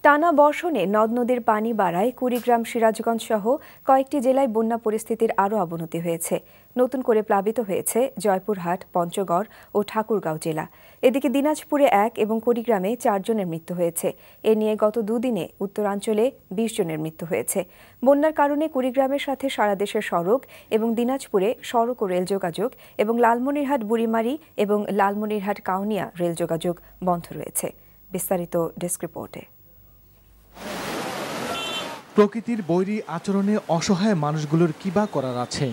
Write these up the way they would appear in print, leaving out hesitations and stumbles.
টানা বর্ষণে নদ নদীর পানি বাড়ায় কুড়িগ্রাম, সিরাজগঞ্জ সহ কয়েকটি জেলায় বন্যা পরিস্থিতির আরও অবনতি হয়েছে। নতুন করে প্লাবিত হয়েছে জয়পুরহাট, পঞ্চগড় ও ঠাকুরগাঁও জেলা। এদিকে দিনাজপুরে 1 এবং কুড়িগ্রামে 4 জনের মৃত্যু হয়েছে। এ নিয়ে গত দুদিনে উত্তরাঞ্চলে 20 জনের মৃত্যু হয়েছে। বন্যার কারণে কুড়িগ্রামের সাথে সারা দেশের সড়ক এবং দিনাজপুরে সড়ক ও রেল যোগাযোগ এবং লালমনিরহাট বুড়িমারি এবং লালমনিরহাট কাউনিয়া রেল যোগাযোগ বন্ধ রয়েছে। বিস্তারিত ডেস্ক রিপোর্টে। প্রকৃতির বৈরী আচরণে অসহায় মানুষগুলোর কিবা করার আছে।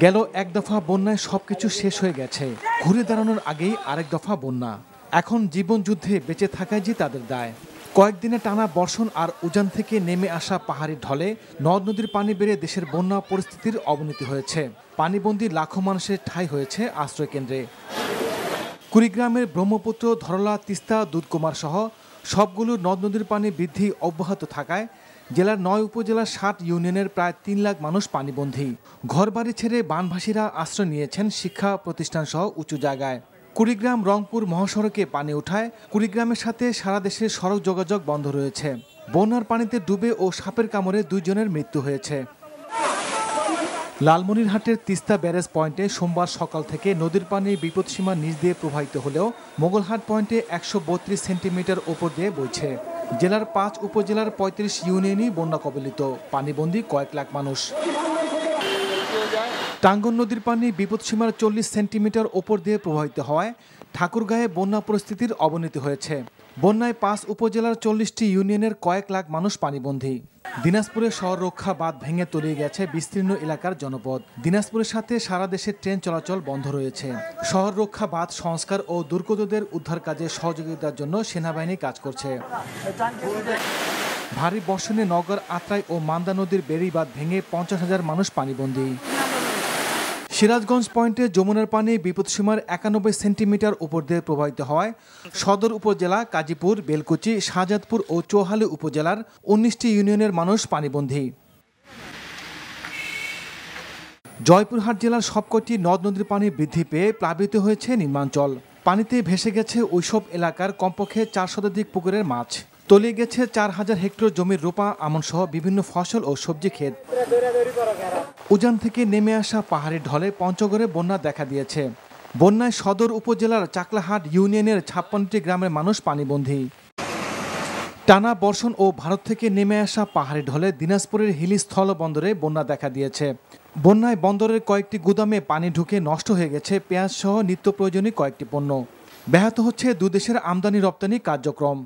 গেল এক দফা বন্যায় সবকিছু শেষ হয়ে গেছে, ঘুরে দাঁড়ানোর আগেই আরেক দফা বন্যা। এখন জীবন যুদ্ধে বেঁচে থাকাই যে তাদের দায়। কয়েকদিনে টানা বর্ষণ আর উজান থেকে নেমে আসা পাহাড়ি ঢলে নদ নদীর পানি বেড়ে দেশের বন্যা পরিস্থিতির অবনতি হয়েছে। পানিবন্দী লাখো মানুষের ঠাঁই হয়েছে আশ্রয় কেন্দ্রে। কুড়িগ্রামের ব্রহ্মপুত্র, ধরলা, তিস্তা, দুধকুমার সহ সবগুলো নদ নদীর পানি বৃদ্ধি অব্যাহত থাকায় জেলার 9 উপজেলার 60 ইউনিয়নের প্রায় 3 লাখ মানুষ পানিবন্দী। ঘরবাড়ি ছেড়ে বানভাসীরা আশ্রয় নিয়েছেন শিক্ষা প্রতিষ্ঠান সহ উঁচু জায়গায়। কুড়িগ্রাম রংপুর মহাসড়কে পানি ওঠায় কুড়িগ্রামের সাথে সারা দেশের সড়ক যোগাযোগ বন্ধ রয়েছে। বন্যার পানিতে ডুবে ও সাপের কামড়ে 2 জনের মৃত্যু হয়েছে। লালমনিরহাটের তিস্তা ব্যারেজ পয়েন্টে সোমবার সকাল থেকে নদীর পানি বিপদসীমা নিচ দিয়ে প্রবাহিত হলেও মোগলহাট পয়েন্টে 132 সেন্টিমিটার ওপর দিয়ে বইছে। জেলার 5 উপজেলার 35 ইউনিয়নই বন্যা কবলিত, পানিবন্দী কয়েক লাখ মানুষ। টাঙ্গন নদীর পানি বিপদসীমার 40 সেন্টিমিটার ওপর দিয়ে প্রবাহিত হওয়ায় ঠাকুরগাঁয়ে বন্যা পরিস্থিতির অবনতি হয়েছে। বন্যায় 5 উপজেলার 40টি ইউনিয়নের কয়েক লাখ মানুষ পানিবন্দী। দিনাজপুরের শহর রক্ষা বাঁধ ভেঙে তলিয়ে গেছে বিস্তীর্ণ এলাকার জনপদ। দিনাজপুরের সাথে সারা দেশে ট্রেন চলাচল বন্ধ রয়েছে। শহর রক্ষা বাঁধ সংস্কার ও দুর্গতদের উদ্ধার কাজে সহযোগিতার জন্য সেনাবাহিনী কাজ করছে। ভারী বর্ষণে নগর, আত্রাই ও মান্দা নদীর বেড়িবাঁধ ভেঙে 50,000 মানুষ পানিবন্দী। সিরাজগঞ্জ পয়েন্টে যমুনার পানি বিপদসীমার 91 সেন্টিমিটার উপর দিয়ে প্রবাহিত হওয়ায় সদর উপজেলা, কাজীপুর, বেলকুচি, শাহজাদপুর ও চৌহালি উপজেলার 19টি ইউনিয়নের মানুষ পানিবন্দী। জয়পুরহাট জেলার সবকটি নদ নদীর পানি বৃদ্ধি পেয়ে প্লাবিত হয়েছে নিম্নাঞ্চল। পানিতে ভেসে গেছে ওইসব এলাকার কমপক্ষে 4 শতাধিক পুকুরের মাছ। তলিয়ে গেছে 4000 হেক্টর জমির রোপা, আমন সহ বিভিন্ন ফসল ও সবজি ক্ষেত। উজান থেকে নেমে আসা পাহাড়ি ঢলে পঞ্চগড়ে বন্যা দেখা দিয়েছে। বন্যায় সদর উপজেলার চাকলাহাট ইউনিয়নের 56টি গ্রামের মানুষ পানিবন্দী। টানা বর্ষণ ও ভারত থেকে নেমে আসা পাহাড়ি ঢলে দিনাজপুরের হিলি স্থল বন্দরে বন্যা দেখা দিয়েছে। বন্যায় বন্দরের কয়েকটি গুদামে পানি ঢুকে নষ্ট হয়ে গেছে পেঁয়াজ সহ নিত্য প্রয়োজনীয় কয়েকটি পণ্য। ব্যাহত হচ্ছে দুদেশের আমদানি রপ্তানি কার্যক্রম।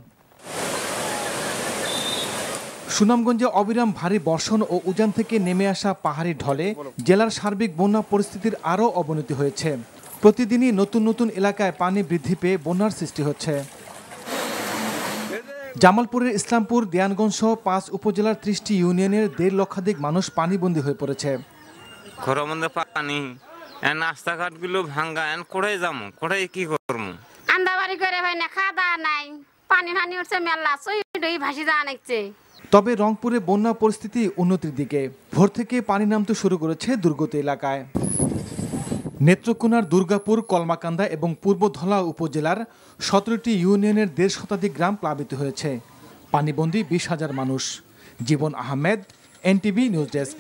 সুনামগঞ্জে অবিরাম ভারী বর্ষণ ও উজান থেকে নেমে আসা পাহাড়ি ঢলে জেলার সার্বিক বন্যা পরিস্থিতির আরও অবনতি হয়েছে। প্রতিদিনই নতুন নতুন এলাকায় পানি বৃদ্ধি পেয়ে বন্যার সৃষ্টি হচ্ছে। জামালপুরের ইসলামপুর, দেয়ানগঞ্জ সহ 5 উপজেলার 30টি ইউনিয়নের 1.5 লক্ষাধিক মানুষ পানিবন্দী হয়ে পড়েছে। ঘরের মধ্যে পানি, রাস্তাঘাটগুলো ভাঙ্গা, কোথায় যাবো, কোথায় কি করবো? আন্দাবাড়ি করে হয় না, খাওয়া দাওয়া নাই, পানি ফানি উঠছে মেলা, সই ভাসি যাওয়া নাকছে। তবে রংপুরে বন্যা পরিস্থিতি উন্নতির দিকে। ভোর থেকে পানি নামতে শুরু করেছে দুর্গত এলাকায়। নেত্রকোনার দুর্গাপুর, কলমাকান্দা এবং পূর্ব ধলা উপজেলার 17টি ইউনিয়নের 1.5 শতাধিক গ্রাম প্লাবিত হয়েছে। পানিবন্দী 20,000 মানুষ। জীবন আহমেদ, NTV নিউজ ডেস্ক।